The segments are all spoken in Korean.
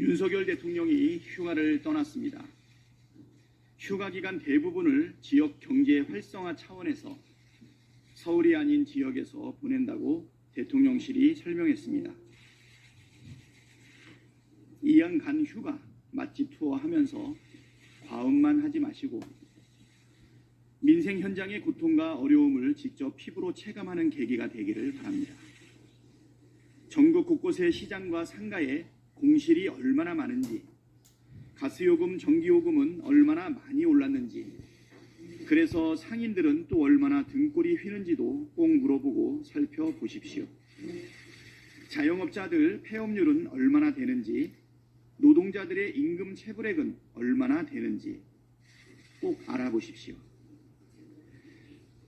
윤석열 대통령이 휴가를 떠났습니다. 휴가 기간 대부분을 지역 경제 활성화 차원에서 서울이 아닌 지역에서 보낸다고 대통령실이 설명했습니다. 이양 간 휴가 맛집 투어하면서 과음만 하지 마시고 민생 현장의 고통과 어려움을 직접 피부로 체감하는 계기가 되기를 바랍니다. 전국 곳곳의 시장과 상가에 공실이 얼마나 많은지, 가스요금, 전기요금은 얼마나 많이 올랐는지, 그래서 상인들은 또 얼마나 등골이 휘는지도 꼭 물어보고 살펴보십시오. 자영업자들 폐업률은 얼마나 되는지, 노동자들의 임금 체불액은 얼마나 되는지 꼭 알아보십시오.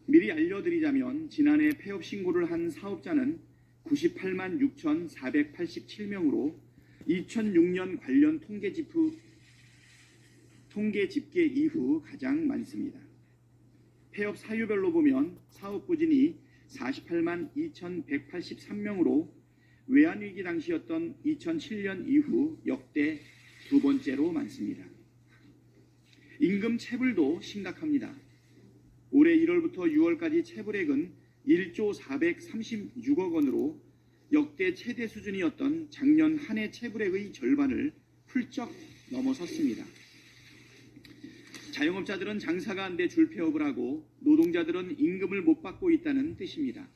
미리 알려드리자면 지난해 폐업 신고를 한 사업자는 98만 6,487명으로 2006년 관련 통계 집계 이후 가장 많습니다. 폐업 사유별로 보면 사업 부진이 48만 2,183명으로 외환위기 당시였던 2007년 이후 역대 두 번째로 많습니다. 임금 체불도 심각합니다. 올해 1월부터 6월까지 체불액은 1조 436억 원으로 역대 최대 수준이었던 작년 한 해 체불액의 절반을 훌쩍 넘어섰습니다. 자영업자들은 장사가 안 돼 줄폐업을 하고 노동자들은 임금을 못 받고 있다는 뜻입니다.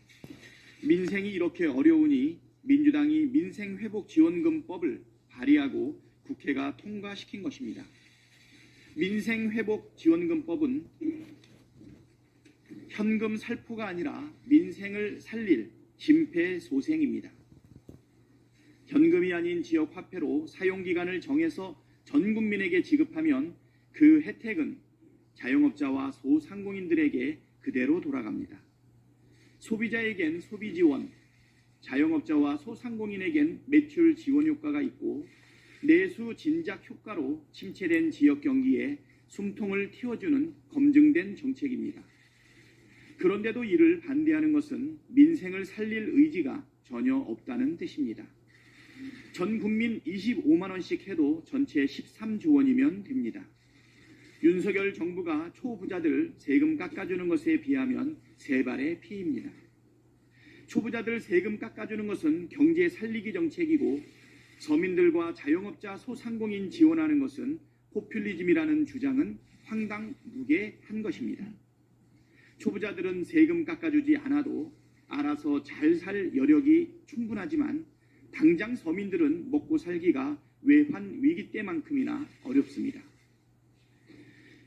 민생이 이렇게 어려우니 민주당이 민생회복지원금법을 발의하고 국회가 통과시킨 것입니다. 민생회복지원금법은 현금 살포가 아니라 민생을 살릴 심폐소생입니다. 현금이 아닌 지역 화폐로 사용기간을 정해서 전 국민에게 지급하면 그 혜택은 자영업자와 소상공인들에게 그대로 돌아갑니다. 소비자에겐 소비지원, 자영업자와 소상공인에겐 매출 지원 효과가 있고 내수 진작 효과로 침체된 지역 경기에 숨통을 틔워주는 검증된 정책입니다. 그런데도 이를 반대하는 것은 민생을 살릴 의지가 전혀 없다는 뜻입니다. 전 국민 25만 원씩 해도 전체 13조 원이면 됩니다. 윤석열 정부가 초부자들 세금 깎아주는 것에 비하면 세 발의 피입니다. 초부자들 세금 깎아주는 것은 경제 살리기 정책이고 서민들과 자영업자 소상공인 지원하는 것은 포퓰리즘이라는 주장은 황당무계한 것입니다. 초부자들은 세금 깎아주지 않아도 알아서 잘 살 여력이 충분하지만 당장 서민들은 먹고 살기가 외환 위기 때만큼이나 어렵습니다.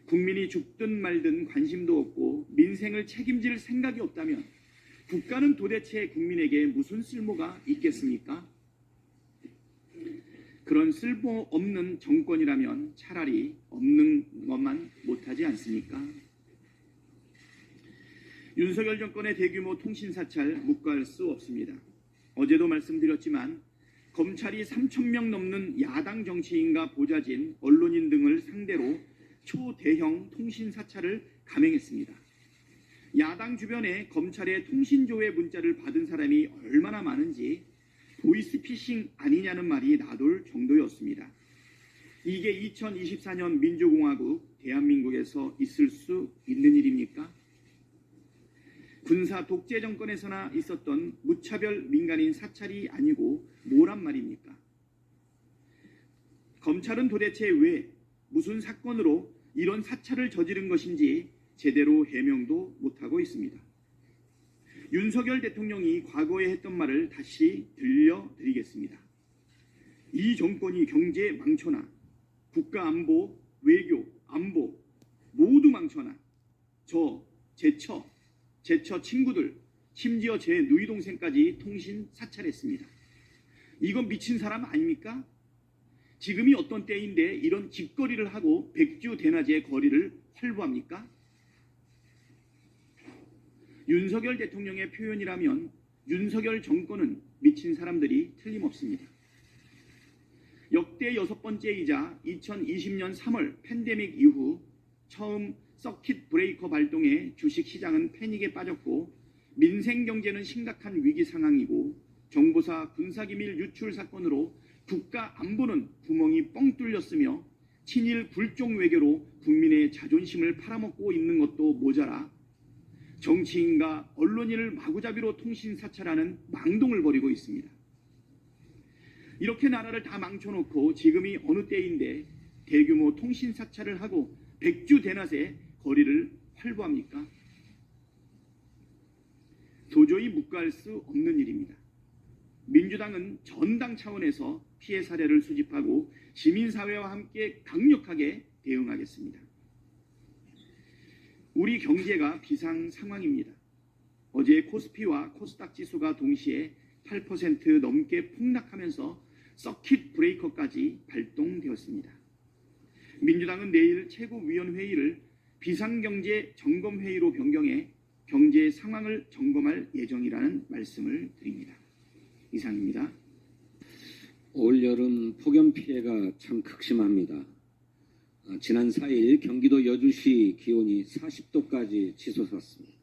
국민이 죽든 말든 관심도 없고 민생을 책임질 생각이 없다면 국가는 도대체 국민에게 무슨 쓸모가 있겠습니까? 그런 쓸모없는 정권이라면 차라리 없는 것만 못하지 않습니까? 윤석열 정권의 대규모 통신사찰 묵과할 수 없습니다. 어제도 말씀드렸지만 검찰이 3,000명 넘는 야당 정치인과 보좌진, 언론인 등을 상대로 초대형 통신사찰을 감행했습니다. 야당 주변에 검찰의 통신조회 문자를 받은 사람이 얼마나 많은지 보이스피싱 아니냐는 말이 나돌 정도였습니다. 이게 2024년 민주공화국 대한민국에서 있을 수 있는 일입니까? 군사 독재 정권에서나 있었던 무차별 민간인 사찰이 아니고 뭐란 말입니까? 검찰은 도대체 왜 무슨 사건으로 이런 사찰을 저지른 것인지 제대로 해명도 못하고 있습니다. 윤석열 대통령이 과거에 했던 말을 다시 들려드리겠습니다. 이 정권이 경제 망쳐놔 국가 안보, 외교, 안보 모두 망쳐놔 제처 친구들, 심지어 제 누이 동생까지 통신 사찰했습니다. 이건 미친 사람 아닙니까? 지금이 어떤 때인데 이런 집거리를 하고 백주대낮에 거리를 활보합니까? 윤석열 대통령의 표현이라면 윤석열 정권은 미친 사람들이 틀림없습니다. 역대 6번째이자 2020년 3월 팬데믹 이후 처음 서킷 브레이커 발동해 주식시장은 패닉에 빠졌고 민생 경제는 심각한 위기 상황이고 정보사 군사기밀 유출 사건으로 국가 안보는 구멍이 뻥 뚫렸으며 친일 굴종 외교로 국민의 자존심을 팔아먹고 있는 것도 모자라 정치인과 언론인을 마구잡이로 통신 사찰하는 망동을 벌이고 있습니다. 이렇게 나라를 다 망쳐놓고 지금이 어느 때인데 대규모 통신 사찰을 하고 백주대낮에 거리를 활보합니까? 도저히 묵과할 수 없는 일입니다. 민주당은 전당 차원에서 피해 사례를 수집하고 시민사회와 함께 강력하게 대응하겠습니다. 우리 경제가 비상 상황입니다. 어제 코스피와 코스닥 지수가 동시에 8% 넘게 폭락하면서 서킷 브레이커까지 발동되었습니다. 민주당은 내일 최고위원회의를 비상경제 점검회의로 변경해 경제 상황을 점검할 예정이라는 말씀을 드립니다. 이상입니다. 올 여름 폭염 피해가 참 극심합니다. 지난 4일 경기도 여주시 기온이 40도까지 치솟았습니다.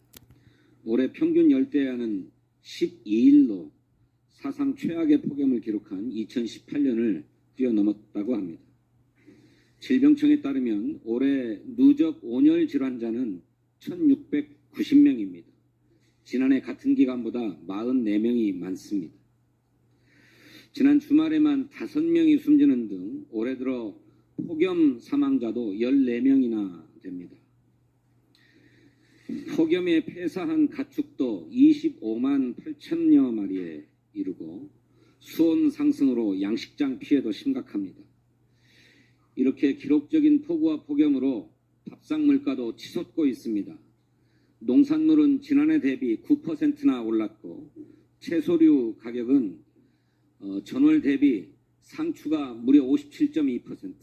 올해 평균 열대야는 12일로 사상 최악의 폭염을 기록한 2018년을 뛰어넘었다고 합니다. 질병청에 따르면 올해 누적 온열 질환자는 1690명입니다. 지난해 같은 기간보다 44명이 많습니다. 지난 주말에만 5명이 숨지는 등 올해 들어 폭염 사망자도 14명이나 됩니다. 폭염에 폐사한 가축도 25만 8천여 마리에 이르고 수온 상승으로 양식장 피해도 심각합니다. 이렇게 기록적인 폭우와 폭염으로 밥상 물가도 치솟고 있습니다. 농산물은 지난해 대비 9%나 올랐고 채소류 가격은 전월 대비 상추가 무려 57.2%,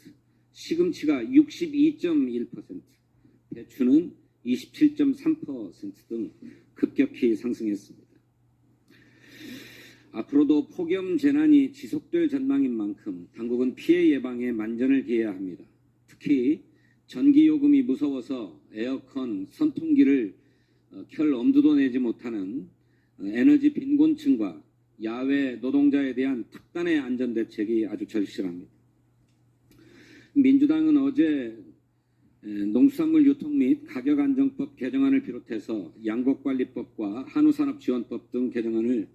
시금치가 62.1%, 배추는 27.3% 등 급격히 상승했습니다. 앞으로도 폭염 재난이 지속될 전망인 만큼 당국은 피해 예방에 만전을 기해야 합니다. 특히 전기요금이 무서워서 에어컨, 선풍기를 켤 엄두도 내지 못하는 에너지 빈곤층과 야외 노동자에 대한 특단의 안전대책이 아주 절실합니다. 민주당은 어제 농수산물 유통 및 가격안정법 개정안을 비롯해서 양곡관리법과 한우산업지원법 등 개정안을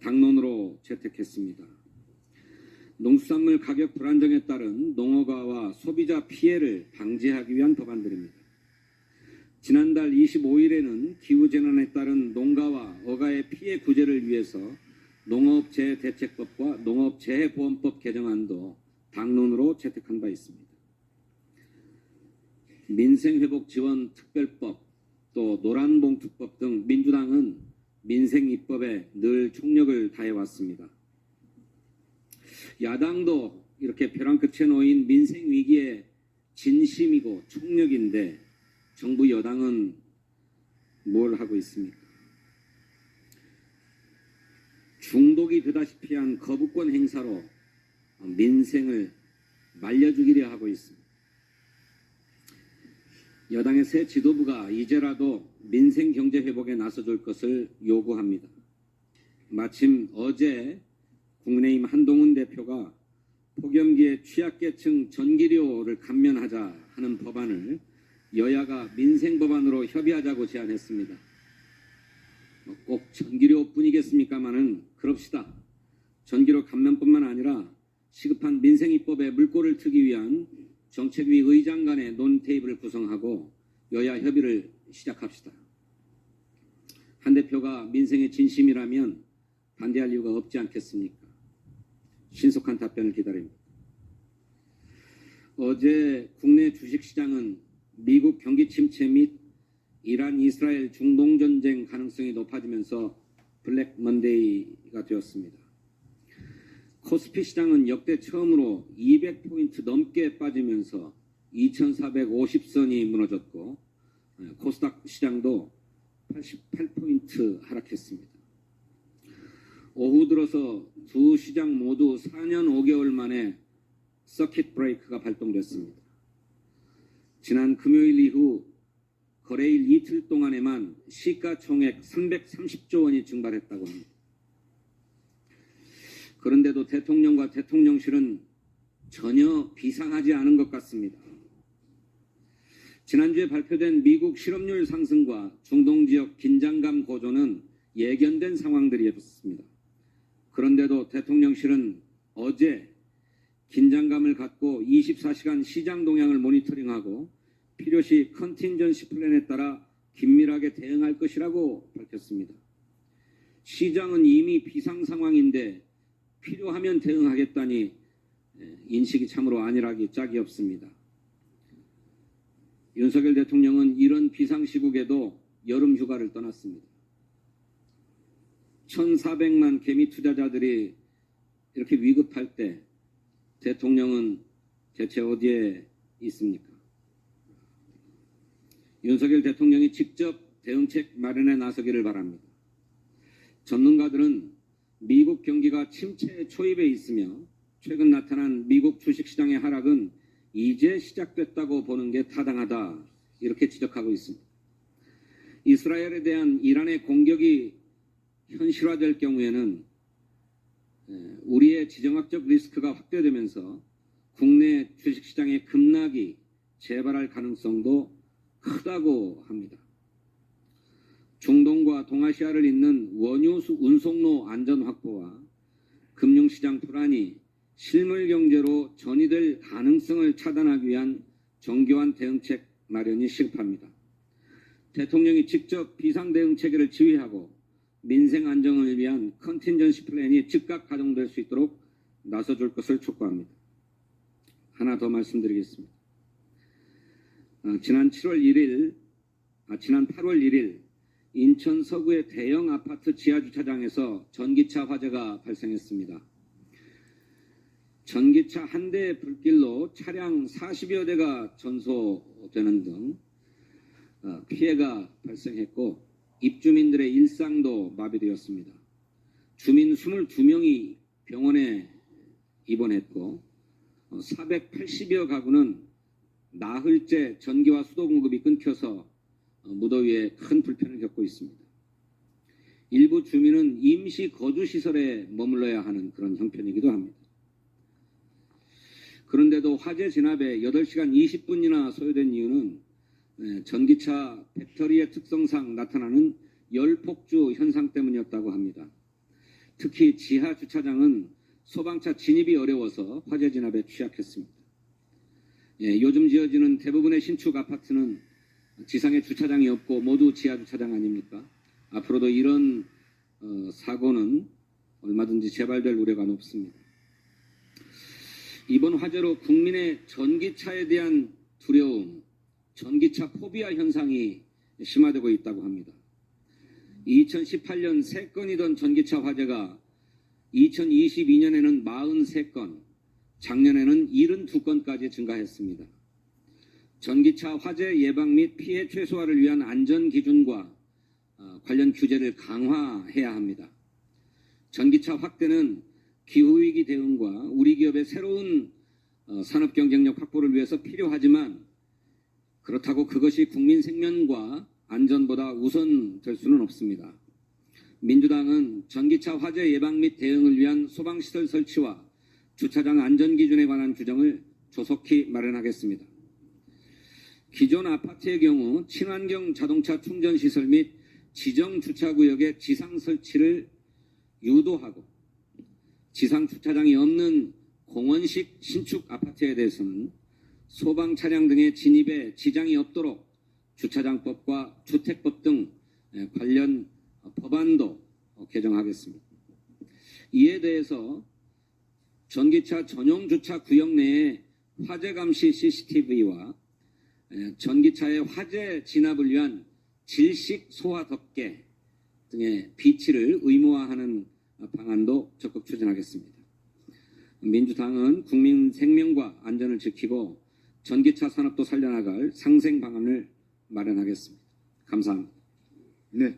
당론으로 채택했습니다. 농수산물 가격 불안정에 따른 농어가와 소비자 피해를 방지하기 위한 법안들입니다. 지난달 25일에는 기후재난에 따른 농가와 어가의 피해 구제를 위해서 농업재해대책법과 농업재해보험법 개정안도 당론으로 채택한 바 있습니다. 민생회복지원특별법, 또 노란봉투법 등 민주당은 민생 입법에 늘 총력을 다해왔습니다. 야당도 이렇게 벼랑 끝에 놓인 민생 위기에 진심이고 총력인데 정부 여당은 뭘 하고 있습니까? 중독이 되다시피 한 거부권 행사로 민생을 말려주기려 하고 있습니다. 여당의 새 지도부가 이제라도 민생 경제 회복에 나서줄 것을 요구합니다. 마침 어제 국민의힘 한동훈 대표가 폭염기에 취약계층 전기료를 감면하자 하는 법안을 여야가 민생 법안으로 협의하자고 제안했습니다. 꼭 전기료뿐이겠습니까마는 그럽시다. 전기료 감면뿐만 아니라 시급한 민생 입법에 물꼬를 트기 위한 정책위 의장 간의 논테이블을 구성하고 여야 협의를 시작합시다. 한 대표가 민생의 진심이라면 반대할 이유가 없지 않겠습니까? 신속한 답변을 기다립니다. 어제 국내 주식시장은 미국 경기 침체 및 이란, 이스라엘 중동전쟁 가능성이 높아지면서 블랙 먼데이가 되었습니다. 코스피 시장은 역대 처음으로 200포인트 넘게 빠지면서 2450선이 무너졌고 코스닥 시장도 88포인트 하락했습니다. 오후 들어서 두 시장 모두 4년 5개월 만에 서킷 브레이크가 발동됐습니다. 지난 금요일 이후 거래일 이틀 동안에만 시가총액 330조 원이 증발했다고 합니다. 그런데도 대통령과 대통령실은 전혀 비상하지 않은 것 같습니다. 지난주에 발표된 미국 실업률 상승과 중동 지역 긴장감 고조는 예견된 상황들이었습니다. 그런데도 대통령실은 어제 긴장감을 갖고 24시간 시장 동향을 모니터링하고 필요시 컨틴전시 플랜에 따라 긴밀하게 대응할 것이라고 밝혔습니다. 시장은 이미 비상 상황인데 필요하면 대응하겠다니 인식이 참으로 안일하기 짝이 없습니다. 윤석열 대통령은 이런 비상시국에도 여름 휴가를 떠났습니다. 1,400만 개미 투자자들이 이렇게 위급할 때 대통령은 대체 어디에 있습니까? 윤석열 대통령이 직접 대응책 마련에 나서기를 바랍니다. 전문가들은 미국 경기가 침체 초입에 있으며 최근 나타난 미국 주식시장의 하락은 이제 시작됐다고 보는 게 타당하다 이렇게 지적하고 있습니다. 이스라엘에 대한 이란의 공격이 현실화될 경우에는 우리의 지정학적 리스크가 확대되면서 국내 주식시장의 급락이 재발할 가능성도 크다고 합니다. 중동과 동아시아를 잇는 원유 운송로 안전 확보와 금융시장 불안이 실물 경제로 전이될 가능성을 차단하기 위한 정교한 대응책 마련이 시급합니다. 대통령이 직접 비상대응 체계를 지휘하고 민생 안정을 위한 컨틴전시 플랜이 즉각 가동될 수 있도록 나서줄 것을 촉구합니다. 하나 더 말씀드리겠습니다. 지난 8월 1일 인천 서구의 대형 아파트 지하주차장에서 전기차 화재가 발생했습니다. 전기차 한 대의 불길로 차량 40여 대가 전소되는 등 피해가 발생했고 입주민들의 일상도 마비되었습니다. 주민 22명이 병원에 입원했고 480여 가구는 나흘째 전기와 수도 공급이 끊겨서 무더위에 큰 불편을 겪고 있습니다. 일부 주민은 임시 거주시설에 머물러야 하는 그런 형편이기도 합니다. 그런데도 화재 진압에 8시간 20분이나 소요된 이유는 전기차 배터리의 특성상 나타나는 열폭주 현상 때문이었다고 합니다. 특히 지하 주차장은 소방차 진입이 어려워서 화재 진압에 취약했습니다. 요즘 지어지는 대부분의 신축 아파트는 지상에 주차장이 없고 모두 지하 주차장 아닙니까? 앞으로도 이런 사고는 얼마든지 재발될 우려가 높습니다. 이번 화재로 국민의 전기차에 대한 두려움, 전기차 포비아 현상이 심화되고 있다고 합니다. 2018년 3건이던 전기차 화재가 2022년에는 43건, 작년에는 72건까지 증가했습니다. 전기차 화재 예방 및 피해 최소화를 위한 안전 기준과 관련 규제를 강화해야 합니다. 전기차 확대는 기후위기 대응과 우리 기업의 새로운 산업 경쟁력 확보를 위해서 필요하지만 그렇다고 그것이 국민 생명과 안전보다 우선될 수는 없습니다. 민주당은 전기차 화재 예방 및 대응을 위한 소방시설 설치와 주차장 안전기준에 관한 규정을 조속히 마련하겠습니다. 기존 아파트의 경우 친환경 자동차 충전시설 및 지정 주차구역의 지상 설치를 유도하고 지상 주차장이 없는 공원식 신축 아파트에 대해서는 소방 차량 등의 진입에 지장이 없도록 주차장법과 주택법 등 관련 법안도 개정하겠습니다. 이에 대해서 전기차 전용 주차 구역 내에 화재 감시 CCTV와 전기차의 화재 진압을 위한 질식 소화 덮개 등의 비치를 의무화하는 방안도 적극 추진하겠습니다. 민주당은 국민 생명과 안전을 지키고 전기차 산업도 살려나갈 상생 방안을 마련하겠습니다. 감사합니다.